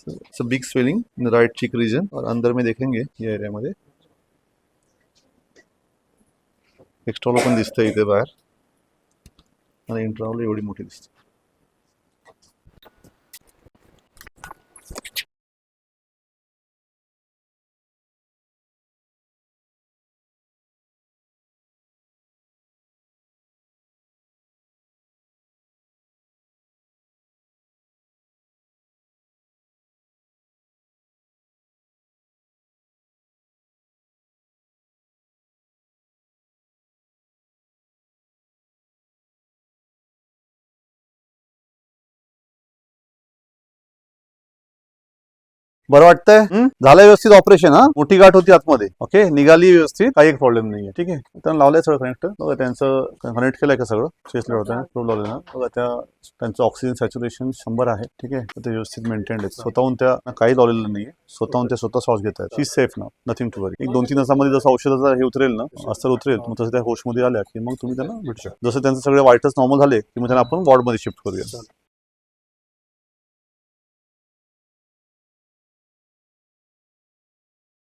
It's a big swelling in the right चीक region और अंदर में देखेंगे या एरिया मध्ये एक्स्ट्रा पण दिसतंय इथे बाहेर आणि इंट्रावल एवढी मोठी दिसते. बरं वाटतंय झालं व्यवस्थित ऑपरेशन. हा मोठी गाठ होती आतमध्ये. ओके निघाली व्यवस्थित काही प्रॉब्लेम नाहीये. ठीक आहे त्यांना लावलंय सगळं कनेक्ट बघा त्यांचं कनेक्ट केलंय का सगळं चेस्ट होतं प्रूव्ह लावलं ना बघा त्यांचं ऑक्सिजन सॅच्युरेशन 100 आहे. ठीक आहे ते व्यवस्थित मेंटेन्ड आहे. स्वतःहून त्या काही लावलेलं नाहीये स्वतःहून ते स्वतः श्वास घेत आहेत. शी सेफ ना नथिंग टू वरी. 1-2-3 तासामध्ये जसं औषधाचा हे उतरेल ना अस्तर उतरेल मग तसं त्या होशमध्ये आल्या की मग तुम्ही त्यांना भेटू शकता. जसं त्यांचं सगळे वाईटच नॉर्मल झाले की मग त्यांना आपण वॉर्डमध्ये शिफ्ट करूया.